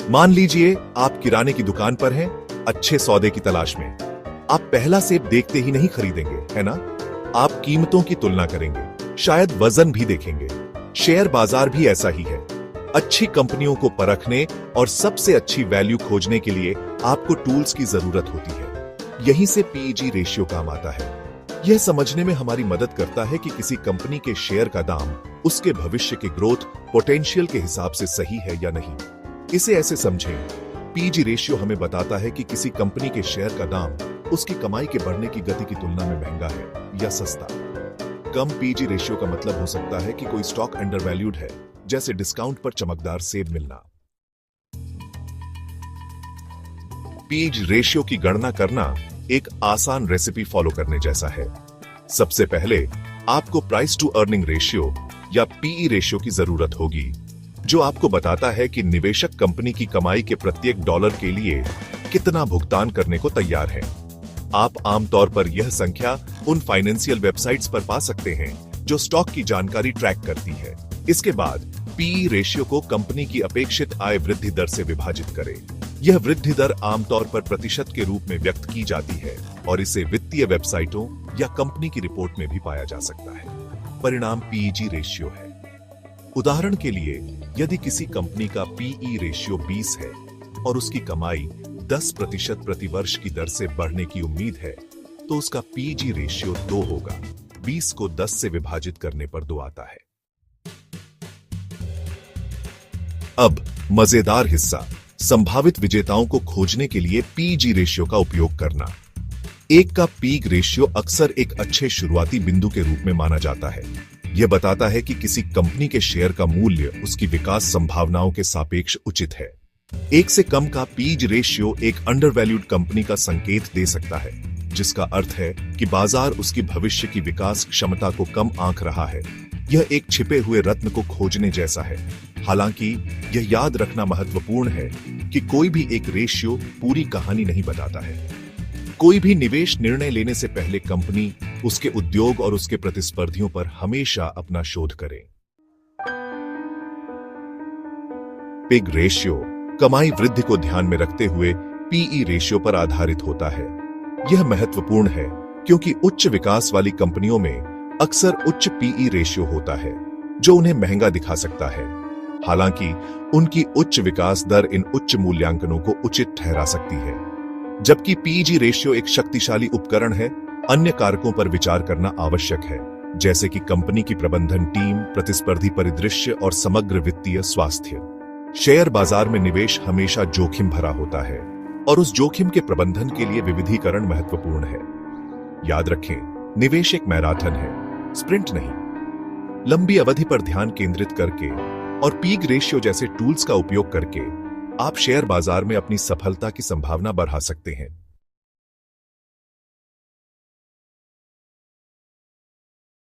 मान लीजिए आप किराने की दुकान पर हैं, अच्छे सौदे की तलाश में। आप पहला सेब देखते ही नहीं खरीदेंगे, है ना? आप कीमतों की तुलना करेंगे, शायद वजन भी देखेंगे। शेयर बाजार भी ऐसा ही है। अच्छी कंपनियों को परखने और सबसे अच्छी वैल्यू खोजने के लिए आपको टूल्स की जरूरत होती है। यहीं से पीईजी रेशियो काम आता है। यह समझने में हमारी मदद करता है कि किसी कंपनी के शेयर का दाम उसके भविष्य के ग्रोथ पोटेंशियल के हिसाब से सही है या नहीं। इसे ऐसे समझें, पीईजी रेशियो हमें बताता है कि किसी कंपनी के शेयर का दाम उसकी कमाई के बढ़ने की गति की तुलना में महंगा है या सस्ता। कम पीईजी रेशियो का मतलब हो सकता है कि कोई स्टॉक अंडरवैल्यूड है, जैसे डिस्काउंट पर चमकदार सेब मिलना। पीईजी रेशियो की गणना करना एक आसान रेसिपी फॉलो करने जैसा है। सबसे पहले आपको प्राइस टू अर्निंग रेशियो या पीई रेशियो की जरूरत होगी, जो आपको बताता है कि निवेशक कंपनी की कमाई के प्रत्येक डॉलर के लिए कितना भुगतान करने को तैयार है। आप आमतौर पर यह संख्या उन फाइनेंशियल वेबसाइट्स पर पा सकते हैं जो स्टॉक की जानकारी ट्रैक करती है। इसके बाद पीई रेशियो को कंपनी की अपेक्षित आय वृद्धि दर से विभाजित करें। यह वृद्धि दर आमतौर पर प्रतिशत के रूप में व्यक्त की जाती है और इसे वित्तीय वेबसाइटों या कंपनी की रिपोर्ट में भी पाया जा सकता है। परिणाम पीईजी रेशियो है। उदाहरण के लिए, यदि किसी कंपनी का पीई रेशियो 20 है और उसकी कमाई 10% प्रति वर्ष की दर से बढ़ने की उम्मीद है, तो उसका पीईजी रेशियो 2 होगा। 20 को 10 से विभाजित करने पर 2 आता है। अब मजेदार हिस्सा, संभावित विजेताओं को खोजने के लिए पीईजी रेशियो का उपयोग करना। एक का पीग रेशियो अक्सर एक अच्छे शुरुआती बिंदु के रूप में माना जाता है। यह बताता है कि किसी कंपनी के शेयर का मूल्य उसकी विकास संभावनाओं के सापेक्ष उचित है। 1 से कम का पीज रेशियो एक अंडरवैल्यूड कंपनी का संकेत दे सकता है, जिसका अर्थ है कि बाजार उसकी भविष्य की विकास क्षमता को कम आंक रहा है। यह एक छिपे हुए रत्न को खोजने जैसा है। हालांकि यह याद रखना महत्वपूर्ण है कि कोई भी एक रेशियो पूरी कहानी नहीं बताता है। कोई भी निवेश निर्णय लेने से पहले कंपनी, उसके उद्योग और उसके प्रतिस्पर्धियों पर हमेशा अपना शोध करें। पिग रेशियो कमाई वृद्धि को ध्यान में रखते हुए पीई रेशियो पर आधारित होता है। यह महत्वपूर्ण है क्योंकि उच्च विकास वाली कंपनियों में अक्सर उच्च पीई रेशियो होता है, जो उन्हें महंगा दिखा सकता है। हालांकि उनकी उच्च विकास दर इन उच्च मूल्यांकनों को उचित ठहरा सकती है। जबकि पीईजी रेशियो एक शक्तिशाली उपकरण है, अन्य कारकों पर विचार करना आवश्यक है, जैसे कि कंपनी की प्रबंधन टीम, प्रतिस्पर्धी परिदृश्य और समग्र वित्तीय स्वास्थ्य। शेयर बाजार में निवेश हमेशा जोखिम भरा होता है और उस जोखिम के प्रबंधन के लिए विविधीकरण महत्वपूर्ण है। याद रखें, निवेश एक मैराथन है, स्प्रिंट नहीं। लंबी अवधि पर ध्यान केंद्रित करके और पीग रेशियो जैसे टूल्स का उपयोग करके आप शेयर बाजार में अपनी सफलता की संभावना बढ़ा सकते हैं।